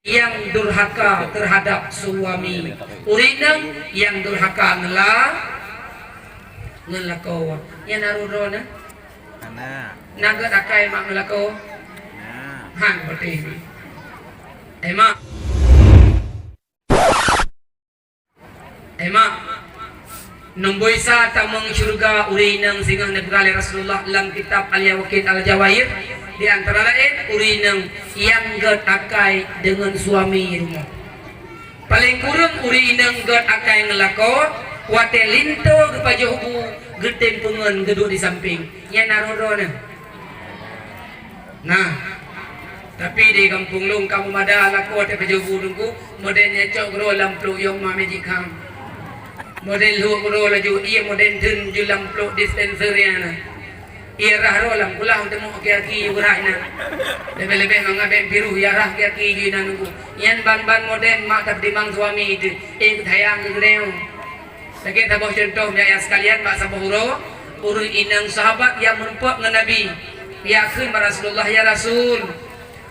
yang durhaka terhadap suami, urinang yang durhaka ngelako yang narurona naga akai mak ngelako hang berarti emak nomboi sa tamang syurga urinang singang nagrali Rasulullah dalam kitab Al-Yawaqit Al-Jawair, di antara lain urinang yang akai dengan suami rumah. Paling kurang urinang akai ngelako wate linto kepada hubu getempungan geduk di samping yang narorona. Nah, tapi di kampung lung kamu mada lako wate pejubu nunggu modelnya cok gro lamplu yang mamejik kam. Model lu gro laju ia model dun julam pluk dispenser yana. Ia rah rolam pulang temu aki-aki urahna. Lebih-lebih mengaben biru ya rah aki-aki gina nunggu. Yan ban-ban model mak tak dimang suami itu. Thayang gedeu. Lagi tabah contoh ya sekalian mak sabahuro urun inang sahabat yang merupak dengan Nabi. Yakin Rasulullah ya Rasul.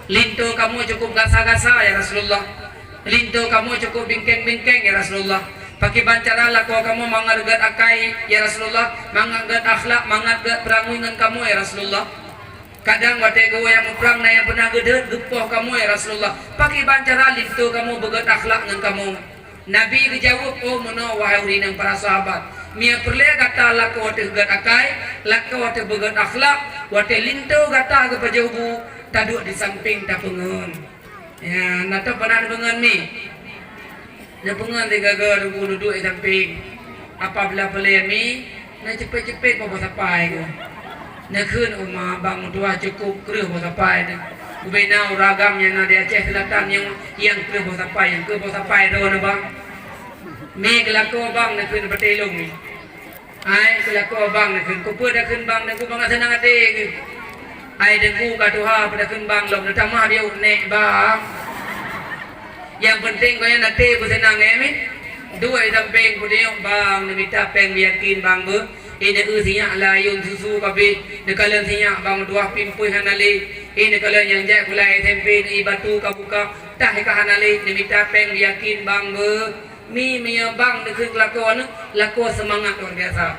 Linto kamu cukup gasa-gasa ya Rasulullah. Linto kamu cukup bingkeng-bingkeng ya Rasulullah. Pakai bancara laku kamu mangargat akai ya Rasulullah, mangargat akhlak, mangargat perangungan kamu ya Rasulullah. Kadang wate go yang perang na yang pernah gede gepoh kamu ya Rasulullah. Pakai bancara lintu kamu begat akhlak dengan kamu. Nabi dijawab, oh mono wahai urinang para sahabat. Mia perle kata laku wate begat akai, laku wate begat akhlak, wate lintu kata ke pajubu taduk di samping tapungun. Ya, nato panan bengan mi. Na pengan digagar guru duduk di samping. Apabila boleh mi, na cepet-cepet bawa sapai ke. Na kun umma bang tua cukup kereh bawa sapai ni. Ubena ragam yang ada Aceh Selatan yang kereh bawa sapai, yang kereh bawa sapai do na bang. Mi kelako bang na kun bertelung ni. Ai kelako bang na kun kupu dah kun bang na ku bang senang ate ke. Ai dengku ka tuha pada kun bang lom na tamah dia nek bang. Yang penting kau yang nanti bersenang ni, dua samping kau dia bang, nak minta peng biarkin bang ber, ini usinya layun susu kabe, nekalan sinya bang dua pimpui hanali, ini kalau yang jek pulai SMP ni batu kabuka, tak heka hanali, ni minta peng biarkin bang ber, mi bang nekun lakuan, laku semangat luar biasa.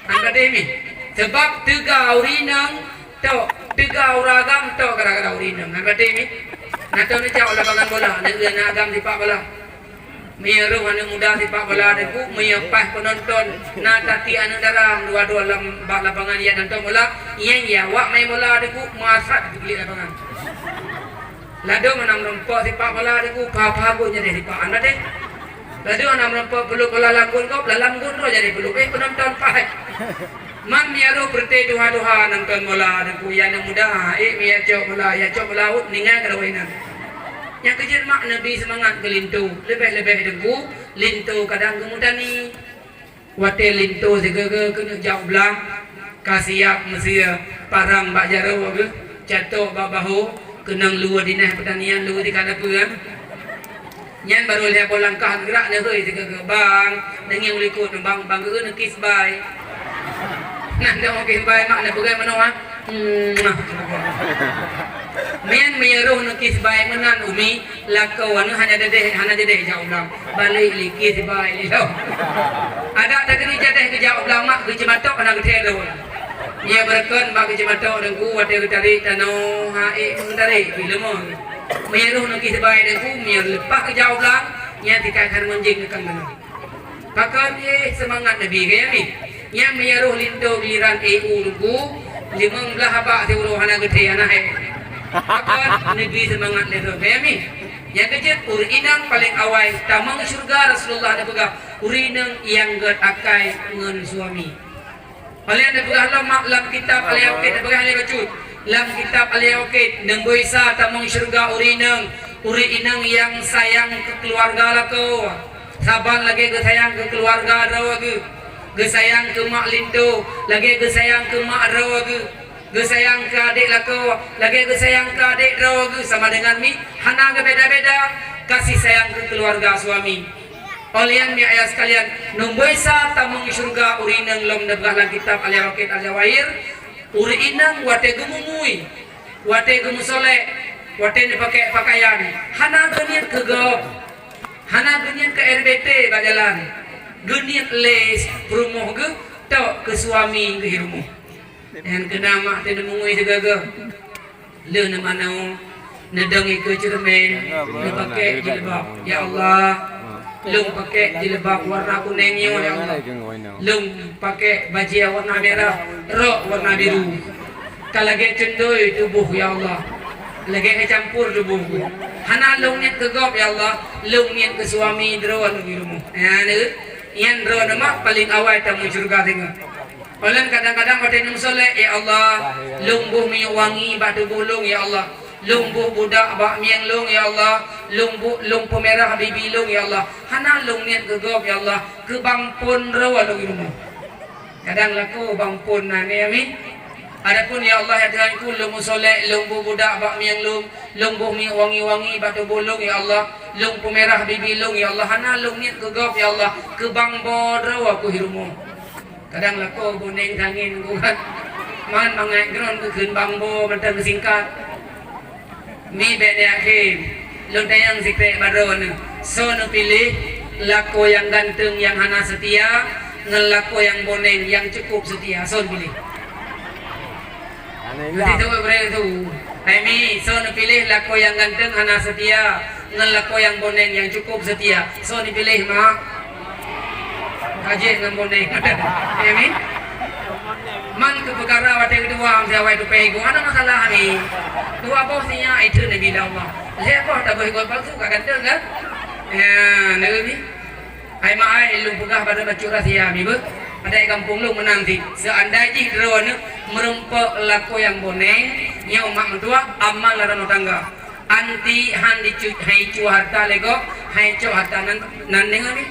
Anda demi, sebab tiga urinang, tiga uragam, gara-gara urinang, anda demi. Nato ni cak olah bangan bola, nak agam sipak bola. Meyeruh anak muda sipak bola deku, meyepah penonton. Natati anak darang dua-dua lapangan ia nonton bola. Iya, wak main bola deku, masak di lapangan. Lado menang rempok sipak bola deku, pahagunya deh sipak anda deh. Lado menang rempok peluk bola langgun kau, dalam gunro jadi peluk penonton pahit. Man miaru berte duha-duha nonton bola deku, ya anak muda, miar cok bola ut ningai kerawainan. Yang kecil mak Nabi semangat ke lintu, lebih-lebih dengku lintu kadang kemudian ni wate lintu segera kena jauh belang kasiap mesia parang bak jaro ke catok bak bahu kenang luar dinah pertanian luar di kana peran nyan baru lihat langkah gerak ne heuy segera bang nenging likut bang ke nekis bai nah dah okey bai mak ne perai mano ah Mian meyeruh nekis baik menan umi lakau anu hanya dedeh jauh belang balik likis baik lilo ada tak kena jadeh ke jauh belang mak ke cematok anak ke tero ia berken bak ke cematok dengku wate ke tarik tano hae tarik bila mo meyeruh nekis baik dengku mian lepas ke jauh belang nya tikaikan menjing ke kang pakan semangat nabi kaya ni nya meyeruh linto giliran EU dengku limang belah habak ti uruh anak ke anak akan negeri semangat leher kami yang kecil urinang paling awal tamang syurga Rasulullah ada pegang urinang yang akai dengan suami oleh ada pegang lam kitab Al-Yawaqit ada pegang ada bacut lam kitab Al-Yawaqit nenggoisa tamang syurga urinang yang sayang ke keluarga lako saban lagi ke sayang ke keluarga rawa ke sayang ke mak lintu lagi ke sayang ke mak rawa gesayang ke adik lako lagi gesayang ke adik rawa sama dengan mi hana ke beda-beda kasih sayang ke keluarga suami oleh yang mi ayah sekalian nombesa tamang syurga urinang lom dalam kitab Al-Yawaqit Al-Jawair urinang wate gemumui wate gemusolek waten pakai pakaian hana genian ke gop hana genian ke RBT bajalan genian les rumah ke tok ke suami ke rumah yang kena mak tena mungui segaga le na manau nedang ke cermin le pakai jilbab ya Allah lung pakai jilbab warna kuning ya Allah lung pakai baju warna merah rok warna biru kalage cendoi tubuh ya Allah lagi campur tubuhku hana lung niat ke gop ya Allah lung niat ke suami drawan di rumah ya ne yang drawan mak paling awal tamu surga tengok Olen kadang-kadang pada nung soleh ya Allah lungbuh minyak wangi batu bulung ya Allah lungbuh budak bak miang lung ya Allah lung pemerah bibi lung ya Allah hana lung niat ke gop ya Allah ke bangpun rawa lung rumah kadang laku bangpun nani amin adapun ya Allah ya Tuhanku lung soleh lungbuh budak bak miang lungbuh minyak wangi-wangi batu bulung ya Allah lung pemerah bibi lung ya Allah hana lung niat ke gop ya Allah ke bangpun rawa ku rumah kadang laku boneng tangin ku kan man mangai gron ku khun bangbo mentang singkat mi bene akhir lung tayang sikre baron so nu pilih lako yang ganteng yang hana setia ngelako yang boneng yang cukup setia so pilih nanti tu berapa tu Aimi so nu pilih lako yang ganteng hana setia ngelako yang boneng yang cukup setia so ni pilih mak kaji dengan boneng Amin man ke perkara wate kedua saya wai tu pego ada masalah ni dua bosnya itu nabi Allah lepas tak boleh gol palsu kat ganteng kan ya nabi ai mai lu pegah pada bacura sia mi ber ada kampung lu menang ti seandai ji drone merempak lako yang boneng nyau mak mentua amal larang tangga anti han dicuc hai cu harta lego hai cu harta nan dengan ni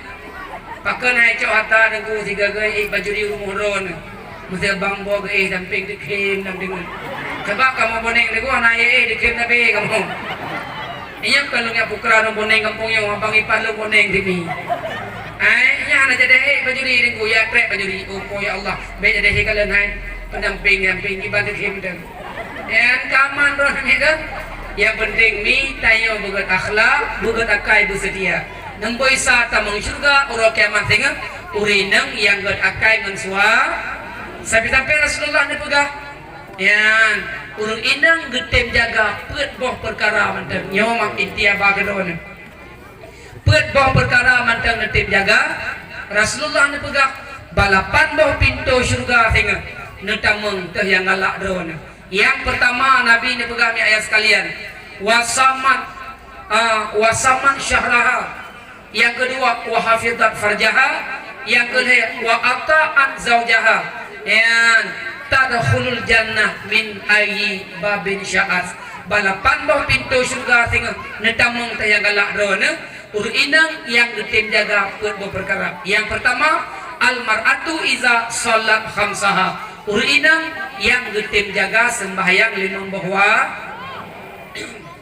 pakai hai cu harta dengan tiga gai baju di rumah ron mesti bang bo ke damping di kem dan dengan sebab kamu boneng lego na di kem nabe kamu inyam kalau nya pukra no boneng kampung yang abang ipan lu boneng dimi nya na jadi baju di dengan ya krek baju di oh ya Allah be jadi kalian hai pendamping iban di kem dan kaman ron ni kan yang penting mi tayo bugat akhlak bugat akai bersedia nemboi sa tamang surga uro kiamat tengah urinang yang gat akai mensua sampai Rasulullah ni pegah yang urung inang getem jaga pet boh perkara mantang nyawa intia bagadon pet boh perkara mantang getem jaga Rasulullah ni pegah balapan boh pintu surga tengah netameng teh yang galak drone yang pertama Nabi ni pegah mi ayat sekalian wasaman syahraha yang kedua wa hafizat farjaha yang ketiga wa ata'at zaujaha yang tadkhulul jannah min ayyi babin sya'at balapan boh pintu surga tengah netamong tayang galak drone urinang yang getem jaga perkara yang pertama al mar'atu iza salat khamsaha urinang yang getem jaga sembahyang limang bahwa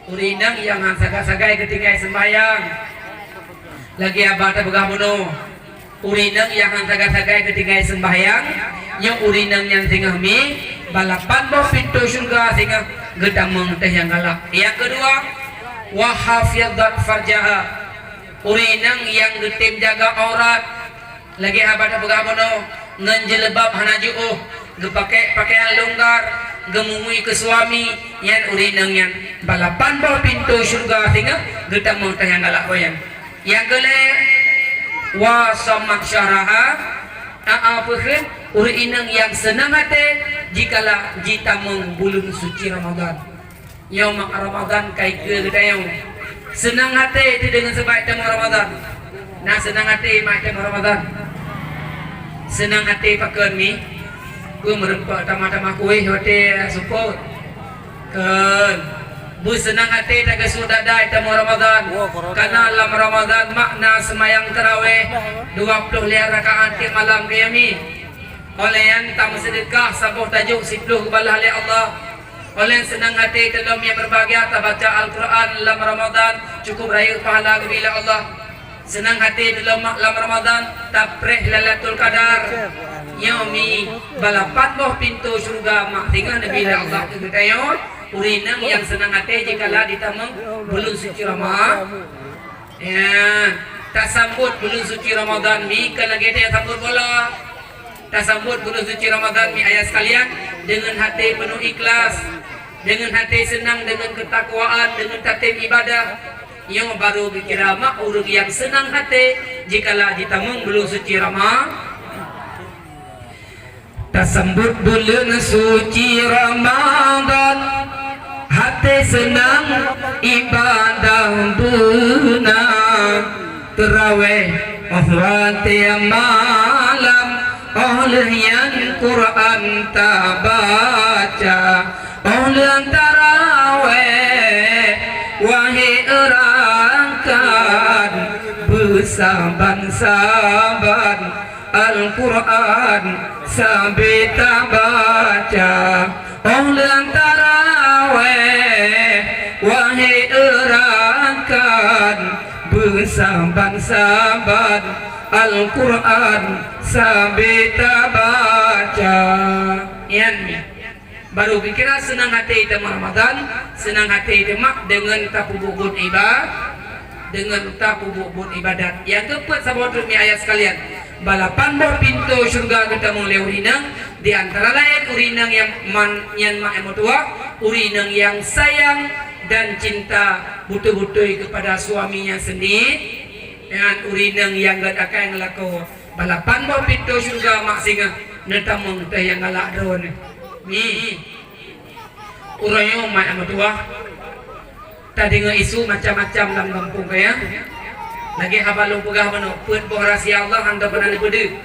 urinang yang sagai-sagai ketinggai sembahyang lagi abad begah bunuh urinang yang sagai-sagai ketinggai sembahyang yang urinang yang tengah mi balapan boh pintu surga tengah gedameng teh yang galak yang kedua wa hafizat farjaha urinang yang getem jaga aurat lagi abad begah bunuh ngenjelebab hana juuh gepakai pakaian longgar gemumui ke suami yang urinang yang balapan boh pintu surga tengah gedameng teh yang galak goyang yang kelima wa samat syaraha ta'afuhin urinang yang senang hati jikalau jitamung bulan suci Ramadan yaum Ramadan kai ke gedayau senang hati itu dengan sebaik tamu Ramadan nah senang hati mak tamu Ramadan senang hati pakai ni ku merempak tamah-tamah kuih hati support kan bu senang hati tak sudah dah tamu Ramadan karena dalam Ramadan makna semayang tarawih 20 rakaat tiap malam kami oleh yang tak sedekah sabuh tajuk 10 kebalah oleh Allah oleh senang hati dalam yang berbahagia tak baca Al-Quran dalam Ramadan cukup raya pahala bila Allah senang hati dalam Ramadan tak preh Lailatul Qadar yaumi balapan boh pintu surga mak tinggal bila Allah kita urinang yang senang hati jikalau ditamang bulan suci Ramadan. Ya, tak sambut bulan suci Ramadan mi kalau kita sambut bola. Tak sambut bulan suci Ramadan mi ayah sekalian dengan hati penuh ikhlas, dengan hati senang, dengan ketakwaan, dengan tatim ibadah. Yang baru berkira mak orang yang senang hati jikalau ditamang bulan suci Ramadan. Tak sambut bulan suci Ramadan, hati senang ibadah benar. Terawih tiap malam oleh yang Quran tak baca, oleh tarawih wahai erangkan bersaban-saban Al-Quran sampai tak baca, oleh tarawih wahai erangkan bersaban-saban Al-Quran sampai tak baca. Yan baru kira senang hati itu Ramadan, senang hati itu mak dengan tapubukun ibadah, dengan tapubukun ibadat. Yang keempat sahabat mi ayat sekalian, balapan buah pintu syurga kita mulai urinang. Di antara lain urinang yang mak emotua, urinang yang sayang dan cinta betul-betul kepada suaminya sendiri, dengan urinang yang gak akan ngelaku balapan buah pintu syurga mak singa netamung teh yang galak drone ni urayo mak emotua. Tadi dengar isu macam-macam dalam kampung kaya lagi habalung pegah mano put rahasia Allah anda pernah dipede